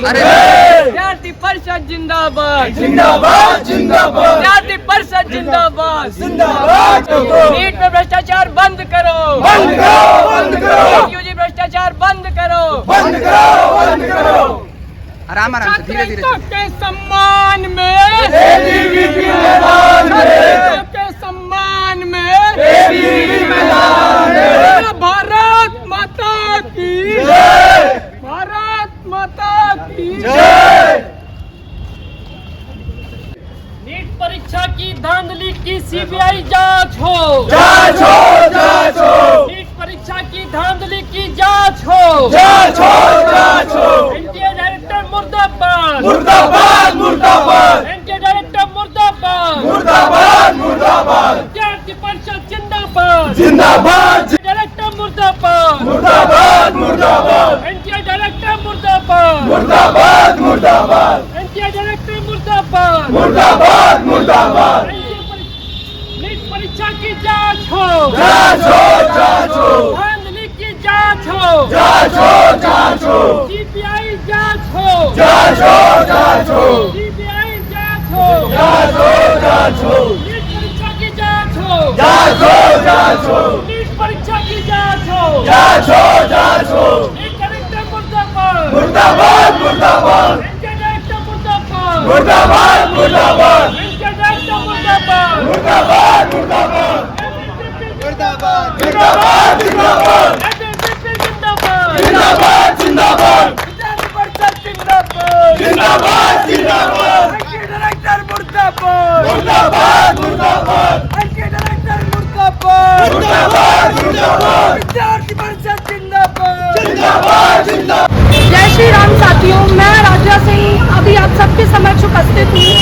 विद्यार्थी परिषद जिंदाबाद जिंदाबाद जिंदाबाद विद्यार्थी परिषद जिंदाबाद जिंदाबाद नीट में भ्रष्टाचार बंद करो बंद करो बंद करो यूजी भ्रष्टाचार बंद करो बंद करो बंद करो आराम आराम से धीरे धीरे छात्रों के सम्मान में एबीवीपी मैदान में छात्रों के सम्मान में एबीवीपी मैदान में भारत माता की जय भारत माता की जय नीट परीक्षा की धांधली की सीबीआई जांच हो जांच हो जांच हो नीट परीक्षा की धांधली की जांच हो जांच हो जांच हो एनटीए डायरेक्टर मुर्दाबाद मुर्दाबाद मुर्दाबाद एनटीए डायरेक्टर मुर्दाबाद मुर्दाबाद मुर्दाबाद विद्यार्थी परिषद जिंदाबाद जिंदाबाद डायरेक्टर मुर्दाबाद मुर्दाबाद मुर्दाबाद एनटीए डायरेक्टर मुर्दाबाद मुर्दाबाद मुर्दाबाद एनटीए डायरेक्टर मुर्दाबाद मुर्दाबाद मुर्दाबाद नीट परीक्षा की जांच हो जांच हो जांच हो धांधली की जांच हो जांच हो जांच हो सीबीआई जांच हो जांच हो जांच हो सीबीआई जांच हो जांच हो जांच हो नीट परीक्षा की जांच हो जांच हो जांच हो नीट परीक्षा की जांच हो जांच हो जांच हो नीट डायरेक्टर मुर्दाबाद मुर्दाबाद मुर्दाबाद एनटीए डायरेक्टर मुर्दाबाद मुर्दाबाद मुर्दाबाद एनटीए डायरेक्टर मुर्दाबाद मुर्दाबाद मुर्दाबाद मुर्दाबाद जिंदाबाद जिंदाबाद जिंदाबाद जिंदाबाद विद्यार्थी परिषद जिंदाबाद जिंदाबाद जिंदाबाद एनटीए डायरेक्टर मुर्दाबाद मुर्दाबाद मुर्दाबाद एनटीए डायरेक्टर मुर्दाबाद मुर्दाबाद मुर्दाबाद विद्यार्थी परिषद जिंदाबाद जिंदाबाद जिंदाबाद। जय श्री राम साथियों, मैं राजा सिंह अभी आप सबके समक्ष उपस्थित हूँ।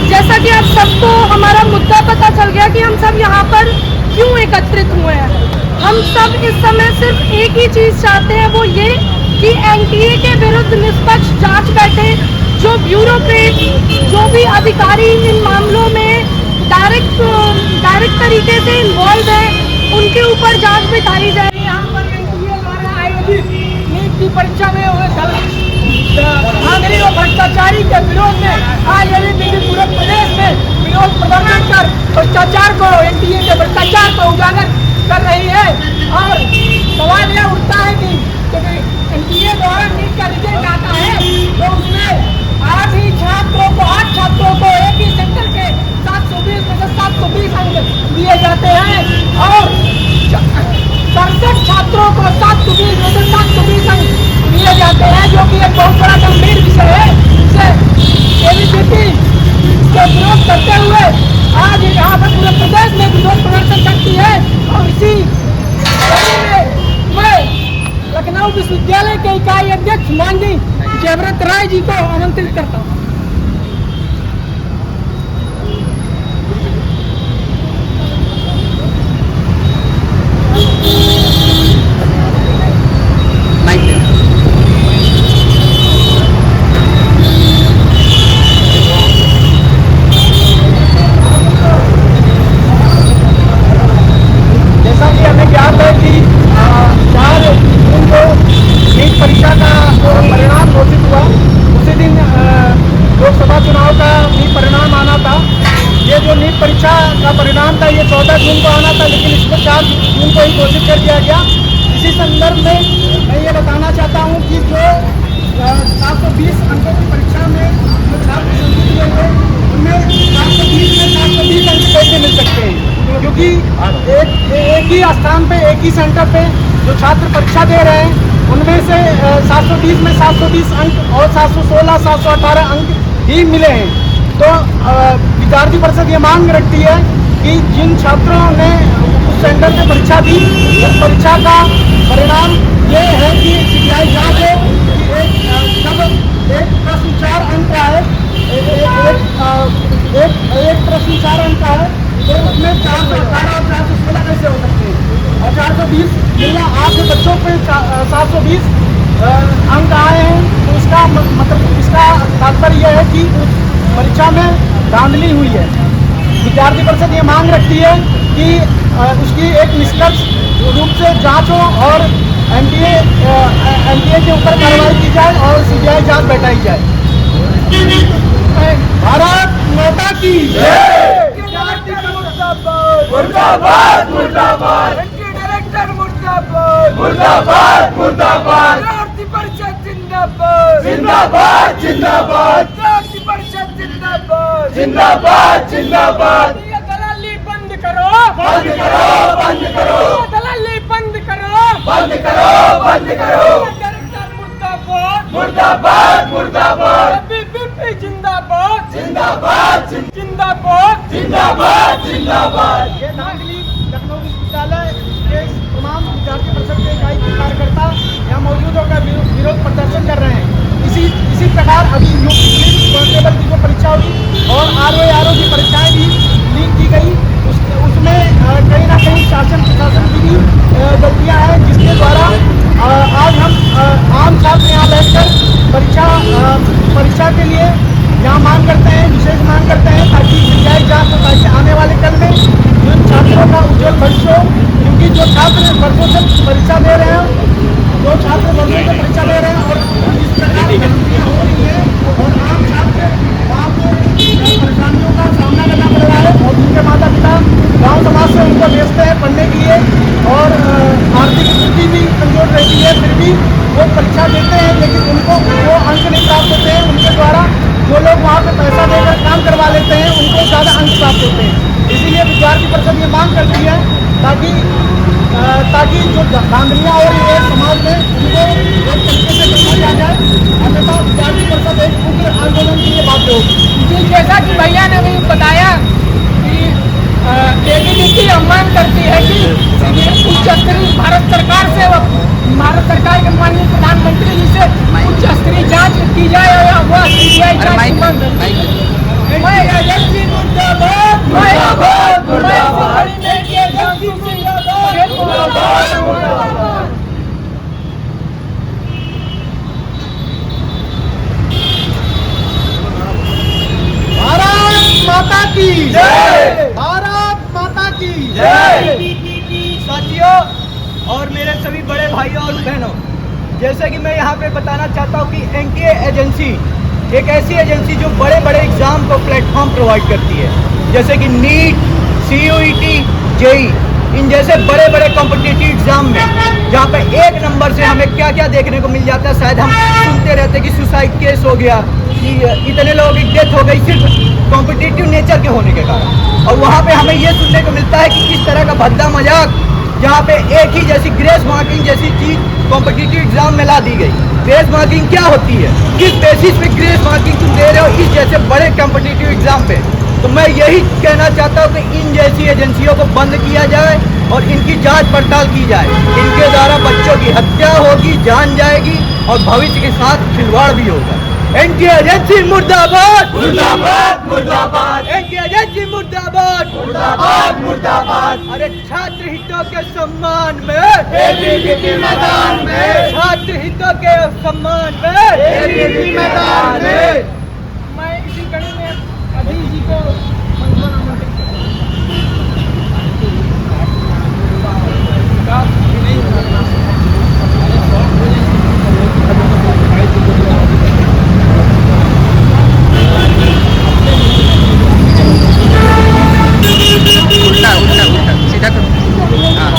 जैसा कि आप सबको हमारा मुद्दा पता चल गया कि हम सब यहाँ पर क्यों एकत्रित हुए हैं। हम सब इस समय सिर्फ एक ही चीज़ चाहते हैं, वो ये कि एनटीए के विरुद्ध निष्पक्ष जांच बैठे। जो ब्यूरोक्रेट, जो भी अधिकारी इन मामलों में डायरेक्ट तरीके से इन्वॉल्व है, उनके ऊपर जांच बिठाई जाए। यहाँ पर एनटीए द्वारा आयोजित नीट की परीक्षा में हुए धांधली और भ्रष्टाचारी के विरोध में आज पूरे प्रदेश में विरोध प्रदर्शन कर भ्रष्टाचार को, एनटीए के भ्रष्टाचार को उजागर कर रही है। और सवाल यह उठता है कि एनटीए द्वारा नीट का रिजल्ट आता है तो उसमें 8 छात्रों को एक ही सेंटर के 720 में से 720 अंक दिए जाते हैं और 67 छात्रों को 720 में से 720 अंक दिए जाते हैं, जो कि एक बहुत बड़ा गंभीर विषय है। इसे एबीवीपी के विरोध करते हुए आज यहाँ पर पूरे प्रदेश में विरोध प्रदर्शन करती है। और इसी कड़ी में मैं लखनऊ विश्वविद्यालय के इकाई अध्यक्ष माननीय जयव्रत राय जी को आमंत्रित करता हूँ। जैसा कि हमें ज्ञात है कि 4 जून को नीट परीक्षा का परिणाम घोषित हुआ। उसी दिन लोकसभा चुनाव का भी परिणाम आना था। ये जो नीट परीक्षा का परिणाम था ये 14 जून को आना था, लेकिन इसको 4 जून को ही घोषित कर दिया गया। इसी संदर्भ में मैं ये बताना चाहता हूँ कि जो 720 अंकों की परीक्षा में जो छात्र शामिल हुए हैं उनमें 720 में 720 अंक कैसे मिल सकते हैं, क्योंकि एक ही स्थान पे, एक ही सेंटर पे जो छात्र परीक्षा दे रहे हैं उनमें से 720 में 720 अंक और 716, 718 अंक ही मिले हैं। तो विद्यार्थी परिषद ये मांग रखती है कि जिन छात्रों ने उस सेंटर पे परीक्षा दी, उस परीक्षा का परिणाम ये है कि सीबीआई जांच है कि जब एक प्रश्न 4 अंक का है, एक प्रश्न 4 अंक का है तो उसमें 418 और 416 कैसे हो सकते हैं। और 420 जिनमें 8 बच्चों पे 720 अंक आए हैं, तो इसका मतलब इसका तात्पर्य यह है कि उस परीक्षा में धांधली हुई है। विद्यार्थी परिषद ये मांग रखती है कि उसकी एक निष्पक्ष रूप से जांच हो और एनटीए के ऊपर कार्रवाई की जाए और सीबीआई साथ बैठाई जाए। भारत माता की मुर्दाबाद मुर्दाबाद डायरेक्टर मुर्दाबाद मुर्दाबाद मुर्दाबाद विद्यार्थी परिषद जिंदाबाद जिंदाबाद जिंदाबाद विद्यार्थी परिषद जिंदाबाद जिंदाबाद जिंदाबाद ये दलाली बंद करो बंद करो बंद करो ये दलाली बंद करो बंद करो बंद करो डायरेक्टर मुर्दाबाद मुर्दाबाद मुर्दाबाद बीपीपी जिंदाबाद जिंदाबाद जिंदाबाद जिंदाबाद जिंदाबाद ये धांधली लखनऊ विश्वविद्यालय के तमाम विद्यार्थी परिषद के इकाई के कार्यकर्ता यहाँ मौजूद होकर विरोध प्रदर्शन कर रहे हैं। इसी प्रकार अभी यूपी पुलिस कांस्टेबल की जो परीक्षा हुई और आरओ की परीक्षाएं भी लीक की गई, उसमें कहीं ना कहीं शासन प्रशासन की भी गलतियाँ हैं, जिसके द्वारा आज हम आम छात्र यहाँ बैठकर परीक्षा के लिए यहाँ मांग करते हैं, विशेष मांग करते हैं ताकि न्यायिक जांच हो, ताकि आने वाले कल में जो छात्रों का उज्जवल भविष्य हो। क्योंकि जो छात्र वर्षों से परीक्षा दे रहे हैं और इस प्रकार गलतियाँ हो रही है और आम छात्र वहाँ को परेशानियों का सामना करना पड़ रहा है और उनके माता पिता गाँव समाज से उनको भेजते हैं पढ़ने के लिए और आर्थिक स्थिति भी कमजोर रहती है, फिर भी वो परीक्षा देते हैं लेकिन उनको वो अंक नहीं प्राप्त होते हैं। उनके द्वारा जो लोग वहाँ पे पैसा देकर काम करवा लेते हैं उनको ज़्यादा अंक प्राप्त होते हैं। इसीलिए विद्यार्थी परिषद ये मांग करती है ताकि जो धांधलियाँ हो रही है समाज में उनको एक तरीके से समझा जाए, अन्यथा विद्यार्थी परिषद एक उग्र आंदोलन के लिए बाध्य होगी। जैसा कि भैया ने भी बताया कि एबीवीपी मांग करती है कि उच्च स्तरीय भारत सरकार के माननीय प्रधानमंत्री जी से उच्च स्तरीय जांच की जाए और वह सीबीआई जांच की मांग करती है। मैं एजेंसी मुर्दाबाद मुर्दाबाद मुर्दाबाद भारत माता की जय, भारत माता की जय। साथियों और मेरे सभी बड़े भाइयों और बहनों, जैसे कि मैं यहाँ पे बताना चाहता हूँ कि एनटीए एजेंसी एक ऐसी एजेंसी जो बड़े बड़े एग्ज़ाम को प्लेटफॉर्म प्रोवाइड करती है, जैसे कि नीट, सीयूईटी, जेई, इन जैसे बड़े बड़े कॉम्पिटिटिव एग्ज़ाम में जहाँ पे एक नंबर से हमें क्या क्या देखने को मिल जाता है। शायद हम सुनते रहते कि सुसाइड केस हो गया, कि इतने लोगों की डेथ हो गई सिर्फ कॉम्पिटिटिव नेचर के होने के कारण, और वहाँ पे हमें ये सुनने को मिलता है कि किस तरह का भद्दा मजाक जहाँ पे एक ही जैसी ग्रेस मार्किंग जैसी चीज़ कॉम्पिटिटिव एग्जाम में ला दी गई। ग्रेस मार्किंग क्या होती है, किस बेसिस पे ग्रेस मार्किंग तुम दे रहे हो इस जैसे बड़े कॉम्पिटिटिव एग्जाम पे। तो मैं यही कहना चाहता हूँ कि इन जैसी एजेंसियों को बंद किया जाए और इनकी जांच पड़ताल की जाए। इनके द्वारा बच्चों की हत्या होगी, जान जाएगी और भविष्य के साथ खिलवाड़ भी होगा। एनटीए एजेंसी मुर्दाबाद मुर्दाबाद मुर्दाबाद एनटीए एजेंसी मुर्दाबाद मुर्दाबाद मुर्दाबाद। अरे छात्र हितों के सम्मान में एबीवीपी मैदान में, छात्र हितों के सम्मान में एबीवीपी मैदान में। मैं इसी कड़ी में अधीश जी को मंत्रणा आमंत्रित उल्टा उल्टा उल्टा सीधा करो। हाँ।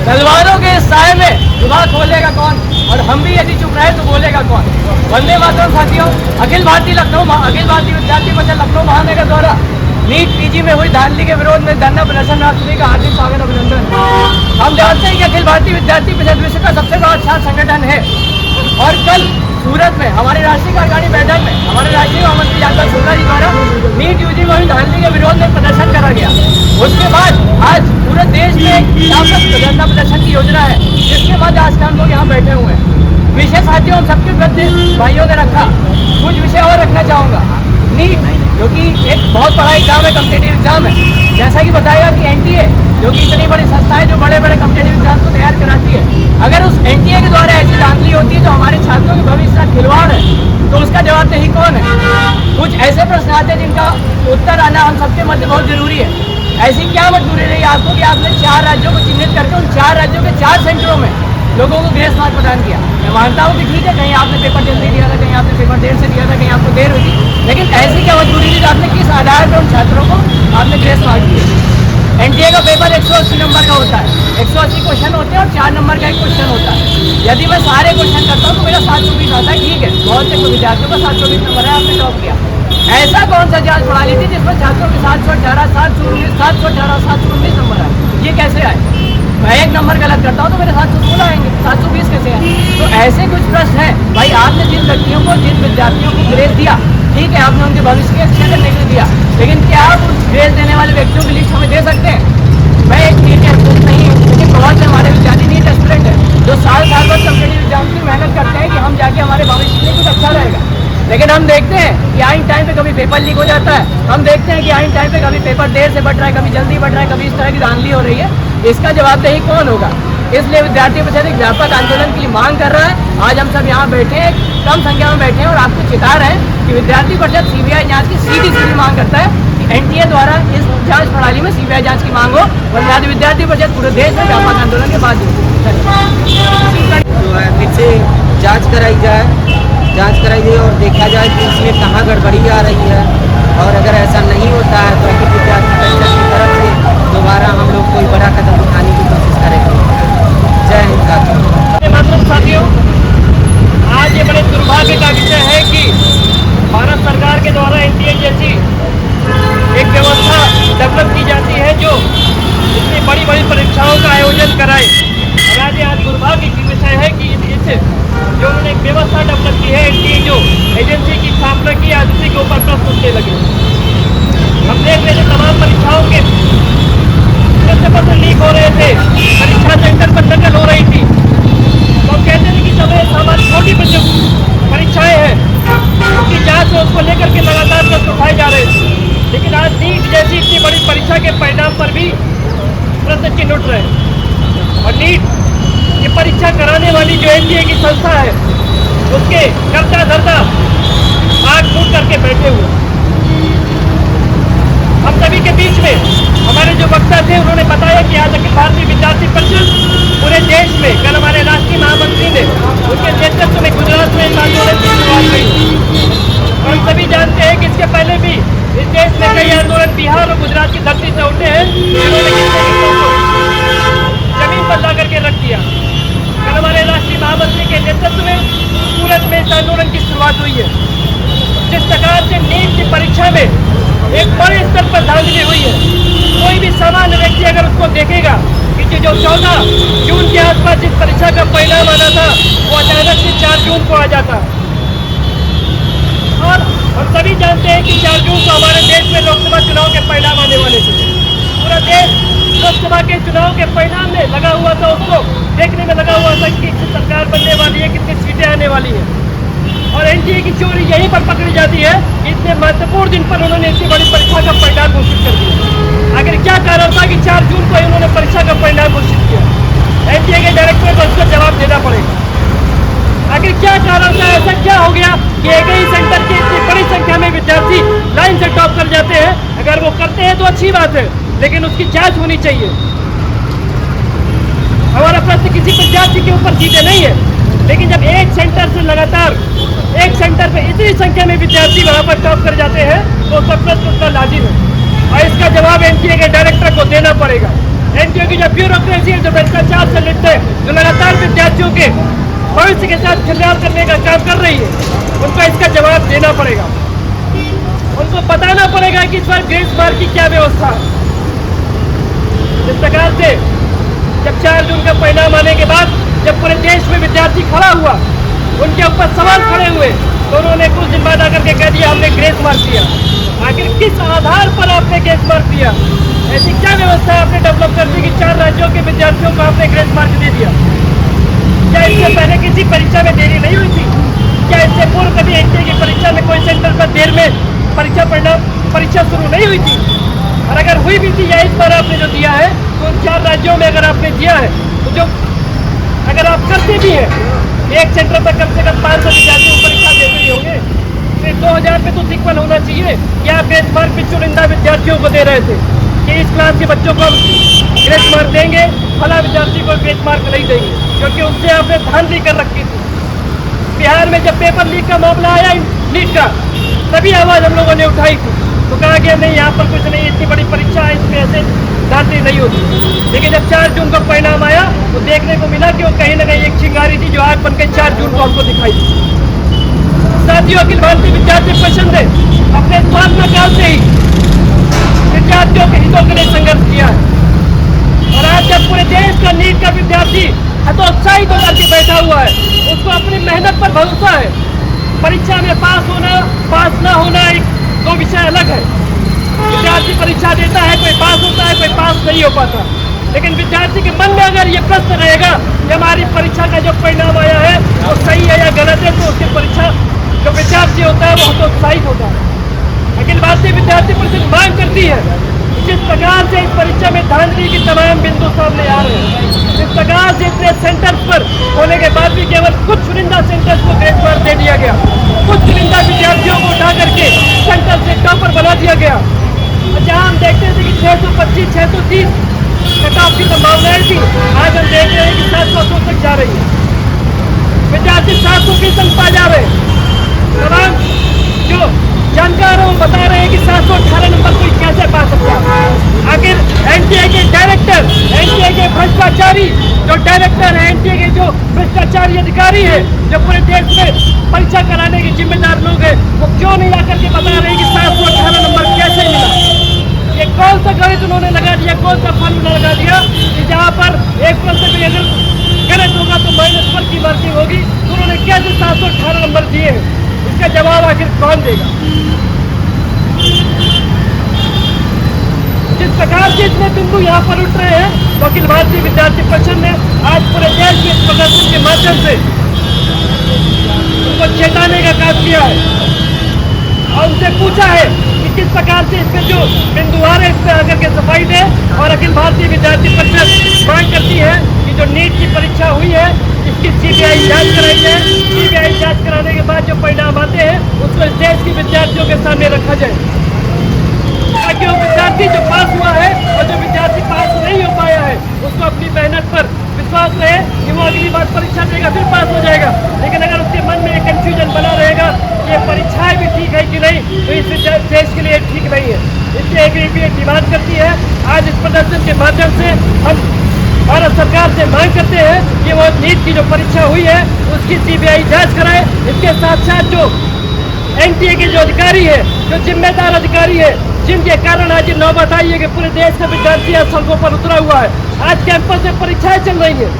तलवारों के साए में जुबान खोलेगा कौन, और हम भी यदि चुप रहे तो बोलेगा कौन। वंदे मातरम साथियों, अखिल भारतीय विद्यार्थी परिषद लखनऊ महानगर द्वारा नीट पीजी में हुई धांधली के विरोध में धरना प्रदर्शन में आप सभी का हार्दिक स्वागत अभिनंदन। हम जानते हैं कि अखिल भारतीय विद्यार्थी परिषद विश्व का सबसे बड़ा छात्र संगठन है, और कल सूरत में हमारी राष्ट्रीय कार्यकारिणी बैठक में हमारे राष्ट्रीय महामंत्री यादव शुक्ला जी द्वारा नीट यूजी में हुई धांधली के विरोध में प्रदर्शन करा गया। उसके बाद आज पूरे देश में एक व्यापक धरना प्रदर्शन की योजना है, जिसके बाद आज हम लोग यहाँ बैठे हुए हैं। विषय साथियों हम सबके प्रति भाइयों ने रखा, कुछ विषय और रखना चाहूँगा। नीट जो कि एक बहुत बड़ा एग्जाम है, कॉम्पिटिटिव एग्जाम है, जैसा कि बताया कि एनटीए जो कि इतनी बड़ी संस्था है जो बड़े बड़े कॉम्पिटिटिव एग्जाम को तैयार कराती है, अगर उस एनटीए के द्वारा ऐसी धांधली होती है जो हमारे छात्रों के भविष्य का खिलवाड़ है, तो उसका जवाब दही कौन है। कुछ ऐसे प्रश्न आते हैं जिनका उत्तर आना हम सबके मध्य बहुत जरूरी है। ऐसी क्या मजबूरी रही आपको कि आपने 4 राज्यों को चिन्हित करके उन 4 राज्यों के 4 सेंटरों में लोगों को ग्रेस मार्क प्रदान किया। मैं मानता हूँ कि ठीक है, कहीं आपने पेपर जल्दी दिया था, कहीं आपने पेपर देर से दिया था, कहीं आपको देर हुई थी, लेकिन ऐसी क्या मजबूरी थी कि आपने किस आधार पर उन छात्रों को आपने ग्रेस मार्क दिए? एनटीए का पेपर 180 नंबर का होता है, 180 क्वेश्चन होते हैं और 4 नंबर का एक क्वेश्चन होता है। यदि मैं सारे क्वेश्चन करता हूँ तो मेरा 720 आता है, ठीक है, बहुत से विद्यार्थियों का 720 नंबर है, आपने टॉप किया। ऐसा कौन सा जांच प्रणाली थी जिसमें छात्रों के 718, 719 नंबर आए? ये कैसे आए? मैं एक नंबर गलत करता हूँ तो मेरे 716 आएंगे, 720 कैसे आए? तो ऐसे कुछ प्रश्न हैं। भाई आपने जिन व्यक्तियों को, जिन विद्यार्थियों को ग्रेस दिया, ठीक है, आपने उनके भविष्य के अच्छे करने के लिए दिया, लेकिन क्या आप उस ग्रेस देने वाले व्यक्तियों की लिस्ट हमें दे सकते हैं? मैं एक टीचर नहीं हूँ, लेकिन बहुत से हमारे विद्यार्थी नीट एस्पिरेंट है जो साल बाद कम्पिटिटिव एग्जाम की मेहनत करते हैं कि हम जाके हमारे भविष्य के लिए कुछ अच्छा रहेगा, लेकिन हम देखते हैं कि आइन टाइम पे कभी पेपर लीक हो जाता है, हम देखते हैं कि आइन टाइम पे कभी पेपर देर से बढ़ रहा है, कभी जल्दी बढ़ रहा है, कभी इस तरह की धांधली हो रही है। इसका जवाबदेही कौन होगा? इसलिए विद्यार्थी परिषद एक व्यापक आंदोलन के लिए मांग कर रहा है। आज हम सब यहाँ बैठे हैं, कम संख्या में बैठे हैं और आपको चिता रहे हैं कि विद्यार्थी परिषद सीबीआई जांच की सीधी मांग करता है कि एनटीए द्वारा इस जांच प्रणाली में सीबीआई जांच की मांग हो, वरना विद्यार्थी परिषद पूरे देश में व्यापक आंदोलन के बाद जो है फिर से जांच कराई जाए और देखा जाए कि इसमें कहाँ गड़बड़ी आ रही है, और अगर ऐसा नहीं होता है तो अखिल विद्यार्थी परिषद की तरफ से दोबारा हम लोग कोई बड़ा कदम उठाने की कोशिश करेंगे। जय हिंद साथियों। मातृ साथियों, आज ये बड़े दुर्भाग्य का विषय है कि भारत सरकार के द्वारा एनटीए जैसी एक व्यवस्था डेवलप की जाती है जो इतनी बड़ी बड़ी परीक्षाओं का आयोजन कराए। और आज दुर्भाग्य की विषय है कि जो उन्होंने एक व्यवस्था डेवलप की है, एनटीए जो एजेंसी की स्थापना की, आज उसी के ऊपर प्रश्न उठने लगे। हम देख रहे थे तमाम परीक्षाओं के प्रश्न पत्र लीक हो रहे थे, परीक्षा सेंटर पर नकल हो रही थी। तो हम कहते थे कि समय सामान्य छोटी परीक्षाएं हैं, उसकी जांच है, उसको लेकर के लगातार प्रश्न उठाए जा रहे थे, लेकिन आज नीट जैसी इतनी बड़ी परीक्षा के परिणाम पर भी प्रश्न चिन्ह उठ रहे हैं। और नीट ये परीक्षा कराने वाली जो एनटीए की संस्था है, उसके कर्ता धर्ता आग फूट करके बैठे हुए। हम सभी के बीच में हमारे जो वक्ता थे उन्होंने बताया कि आज अखिल भारतीय विद्यार्थी परिषद पूरे देश में, कल हमारे राष्ट्रीय महामंत्री ने उनके नेतृत्व में गुजरात में इस आंदोलन की शुरुआत हुई। और हम सभी जानते हैं कि इसके पहले भी इस देश में कई आंदोलन बिहार और गुजरात की धरती से उठे हैं, जिन्होंने जमीन पर ला करके रख दिया। कल हमारे राष्ट्रीय महामंत्री के नेतृत्व में सूरत में इस आंदोलन की शुरुआत हुई है। जिस प्रकार से नीट की परीक्षा में एक बड़े स्तर पर धांधली हुई है, कोई भी सामान्य व्यक्ति अगर उसको देखेगा कि जो 14 जून के आसपास जिस परीक्षा का परिणाम आना था वो अचानक से 4 जून को आ जाता। और हम सभी जानते हैं कि 4 जून को हमारे देश में लोकसभा चुनाव के परिणाम आने वाले थे। पूरा देश लोकसभा के चुनाव के परिणाम में लगा हुआ था, उसको देखने में लगा हुआ था कि सरकार बनने वाली है, कितनी सीटें आने वाली है। और एनटीए की चोरी यहीं पर पकड़ी जाती है, इतने महत्वपूर्ण दिन पर उन्होंने इतनी बड़ी परीक्षा का परिणाम घोषित कर दिया। आखिर क्या कारण था कि 4 जून को उन्होंने परीक्षा का परिणाम घोषित किया? एनटीए के डायरेक्टर को उसका जवाब देना पड़ेगा। आखिर क्या कारण था, ऐसा क्या हो गया कि एक ही सेंटर के इतनी बड़ी संख्या में विद्यार्थी लाइन से टॉप कर जाते हैं? अगर वो करते हैं तो अच्छी बात है, लेकिन उसकी जांच होनी चाहिए। हमारा प्रश्न किसी विद्यार्थी के ऊपर सीधे नहीं है, लेकिन जब एक सेंटर से लगातार एक सेंटर पे इतनी संख्या में विद्यार्थी वहाँ पर टॉप कर जाते हैं तो सब प्रश्न उठना लाजिम है और इसका जवाब एनटीए के डायरेक्टर को देना पड़ेगा। एनटीए की जो ब्यूरोक्रेसी है, जो भ्रष्टाचार से लिप्त है, जो लगातार विद्यार्थियों के भविष्य के साथ खिलवाड़ करने का काम कर रही है, उनको इसका जवाब देना पड़ेगा। उनको बताना पड़ेगा कि इस बार ग्रेस मार्क की क्या व्यवस्था है। इस प्रकार से जब 4 जून का परिणाम आने के बाद जब पूरे देश में विद्यार्थी खड़ा हुआ, उनके ऊपर सवाल खड़े हुए, तो उन्होंने कुछ दिन बाद आकर के कह दिया हमने ग्रेस मार्क दिया। आखिर किस आधार पर आपने ग्रेस मार्क दिया? ऐसी क्या व्यवस्था आपने डेवलप कर दी कि 4 राज्यों के विद्यार्थियों को आपने ग्रेस मार्क दे दिया? क्या इससे पहले किसी परीक्षा में देरी नहीं हुई थी? क्या इससे पूर्व कभी एनटीए की परीक्षा में कोई सेंटर पर देर में परीक्षा शुरू नहीं हुई थी? और अगर हुई भी थी या इस बार आपने जो दिया है तो उन 4 राज्यों में अगर आपने दिया है तो जो अगर आप करते भी हैं, एक सेंटर पर कम से कम 500 विद्यार्थी परीक्षा देते ही होंगे, फिर 2000 पे तो सिक्वल होना चाहिए कि आप ग्रेस मार्क भी चुनिंदा विद्यार्थियों को दे रहे थे। कि इस क्लास के बच्चों को हम ग्रेस मार्क देंगे, फला विद्यार्थी को ग्रेस मार्क नहीं देंगे, क्योंकि उससे आपने धांधली कर रखी थी। बिहार में जब पेपर लीक का मामला आया नीट का, तभी आवाज़ हम लोगों ने उठाई थी, तो कहा गया नहीं यहाँ पर कुछ नहीं, इतनी बड़ी परीक्षा है, इसमें ऐसे धांधली नहीं होती। लेकिन जब 4 जून को परिणाम आया तो देखने को मिला कि वो कहीं ना कहीं एक चिंगारी थी जो आग बनकर 4 जून को हमको दिखाई दी। साथियों, अखिल भारतीय विद्यार्थी परिषद ने अपने स्थापना काल से ही विद्यार्थियों के हितों के लिए संघर्ष किया है, और आज जब पूरे देश का नीट का विद्यार्थी हतोत्साहित होकर के बैठा हुआ है, उसको अपनी मेहनत पर भरोसा है। परीक्षा में पास होना पास ना होना एक दो विषय अलग है। विद्यार्थी परीक्षा देता है, कोई पास होता है, कोई पास नहीं हो पाता, लेकिन विद्यार्थी के मन में अगर ये प्रश्न रहेगा कि हमारी परीक्षा का जो परिणाम आया है वो सही है या गलत है, तो उसकी परीक्षा जो विद्यार्थी होता है वो हतोत्साहित होता है। अखिल भारतीय विद्यार्थी परिषद मांग करती है जिस प्रकार से इस परीक्षा में धांधली की तमाम बिंदु सामने आ रहे हैं, इस प्रकार से इतने सेंटर्स पर होने के बाद भी केवल कुछ चुनिंदा सेंटर्स को ग्रेस मार्क दे दिया गया, कुछ चुनिंदा विद्यार्थियों को उठा करके सेंटर से टॉपर बना दिया गया। जहाँ हम देखते थे कि 625, 630 कट ऑफ की संभावनाएं थी, आज हम देख रहे हैं कि 700 तक जा रही है। विद्यार्थी 720 पा जा रहे हैं। तमाम जो जानकार हैं बता रहे हैं कि 718 नंबर कोई कैसे पा सकता है। आखिर एनटीए के डायरेक्टर, एनटीए के भ्रष्टाचारी जो डायरेक्टर है, एनटीए के जो भ्रष्टाचारी अधिकारी है, जो पूरे देश में परीक्षा कराने के जिम्मेदार लोग हैं, वो क्यों नहीं आकर के बता रहे हैं कि 718 नंबर कैसे मिला। ये कौन सा गणित उन्होंने लगा दिया, कौन सा फॉर्मूला लगा दिया कि जहाँ पर एक प्रश्न भी अगर गलत होगा तो -1 की मार्किंग होगी, तो उन्होंने कैसे 718 नंबर दिए हैं? इसका जवाब आखिर कौन देगा? जिस प्रकार से इतने बिंदु यहाँ पर उठ रहे हैं, तो अखिल भारतीय विद्यार्थी परिषद ने आज पूरे देश के इस प्रदर्शन के माध्यम से उनको चेताने का काम किया है और उनसे पूछा है कि किस प्रकार से इसमें जो बिंदु आ रहे हैं इस पर आकर के सफाई दे। और अखिल भारतीय विद्यार्थी परिषद मांग करती है कि जो नीट की परीक्षा हुई है इसकी सीबीआई जांच कराई जाए। सीबीआई जांच कराने के बाद जो परिणाम आते हैं उसको इस देश के विद्यार्थियों के सामने रखा जाए, ताकि वो विद्यार्थी जो पास हुआ है और जो विद्यार्थी पास नहीं हो पाया है उसको अपनी मेहनत पर विश्वास रहे कि वो अगली बार परीक्षा देगा फिर पास हो जाएगा। लेकिन अगर उसके मन में एक कंफ्यूजन बना रहेगा कि ये परीक्षाएं भी ठीक है कि नहीं, तो इस देश के लिए ठीक नहीं है। इसलिए एबीवीपी डिमांड करती है, आज इस प्रदर्शन के माध्यम से हम भारत सरकार से मांग करते हैं कि वो नीट की जो परीक्षा हुई है उसकी सीबीआई जांच कराए। इसके साथ साथ जो एनटीए के जो अधिकारी है, जो जिम्मेदार अधिकारी है, जिनके कारण आज ये नौबत आई है कि पूरे देश का विद्यार्थी आज सड़कों पर उतरा हुआ है, आज कैंपस में परीक्षाएं चल रही है।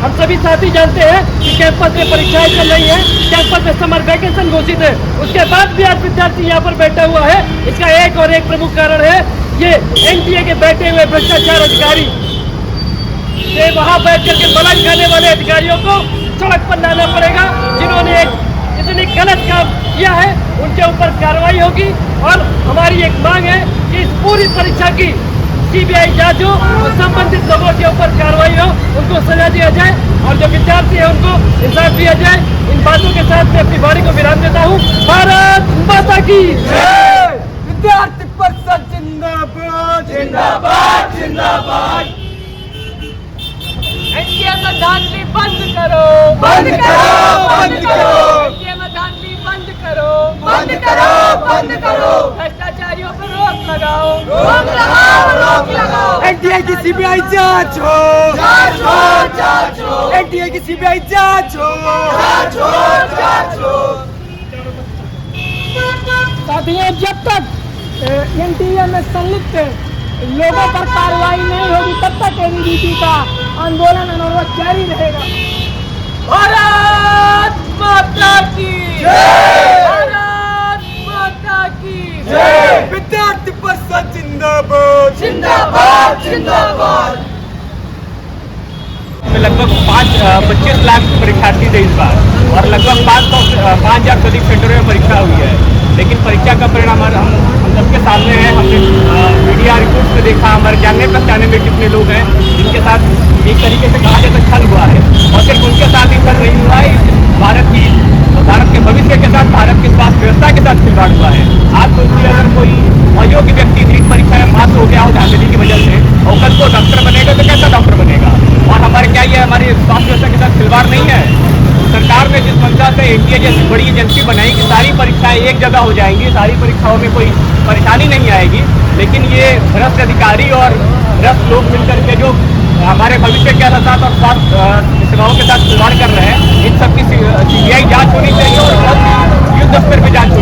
हम सभी साथी जानते हैं कि कैंपस में परीक्षाएं चल रही है, कैंपस में समर वैकेशन घोषित है, उसके बाद भी आज विद्यार्थी यहाँ पर बैठा हुआ है। इसका एक और एक प्रमुख कारण है ये एनटीए के बैठे हुए भ्रष्टाचार अधिकारी। ये वहाँ बैठ करके मलंग खाने वाले अधिकारियों को सड़क पर लाना पड़ेगा, जिन्होंने एक इतनी गलत काम किया है उनके ऊपर कार्रवाई होगी। और हमारी एक मांग है कि इस पूरी परीक्षा की सीबीआई जांच हो और संबंधित लोगों के ऊपर कार्रवाई हो, उनको सजा दिया जाए और जो विद्यार्थी है उनको इंसाफ दिया जाए। इन बातों के साथ मैं अपनी वाणी को विराम देता हूँ। भारत माता की जय। विद्यार्थी परिषद जिंदाबाद जिंदाबाद जिंदाबाद। एनटीए में धांधली बंद करो, बंद करो, बंद करो, एनटीए में धांधली बंद करो, बंद करो, बंद करो, भ्रष्टाचारियों पर रोक लगाओ, रोक लगाओ, रोक लगाओ। एनटीए की सीबीआई जांच हो, जांच हो, जांच हो, एनटीए की सीबीआई जांच हो, जांच हो, जांच हो। साथियों, जब तक एनटीए में संलिप्त लोगों पर कार्रवाई नहीं होगी तब तक एबीवीपी का आंदोलन अनवरत जारी रहेगा। भारत माता की जय। भारत माता की जय। विद्यार्थी परिषद जिंदाबाद जिंदाबाद जिंदाबाद। में लगभग 25 लाख परीक्षार्थी थे इस बार और लगभग 5,000 से अधिक सेंटरों में परीक्षा हुई है। लेकिन परीक्षा का परिणाम हम सबके सामने है। हमने मीडिया रिपोर्ट से देखा, हमारे जानने पहचाने में कितने लोग हैं जिनके साथ एक तरीके से कहा जाए तो छल हुआ है। और सिर्फ उनके साथ ही छल नहीं हुआ है, भारत के भविष्य के साथ, भारत की स्वास्थ्य व्यवस्था के साथ खिलवाड़ हुआ है। आज सोचिए अगर कोई अयोग्य व्यक्ति नीट परीक्षा में पास हो के साथ खिलवाड़ नहीं है। सरकार ने जिस मंशा से एनटीए जैसी बड़ी एजेंसी बनाई कि सारी परीक्षाएं एक जगह हो जाएंगी, सारी परीक्षाओं में कोई परेशानी नहीं आएगी, लेकिन ये भ्रष्ट अधिकारी और भ्रष्ट लोग मिलकर के जो हमारे भविष्य के साथ और स्वास्थ्य सेवाओं के साथ खिलवाड़ कर रहे हैं, इन सबकी सीबीआई जांच होनी चाहिए और युद्ध स्तर पर जांच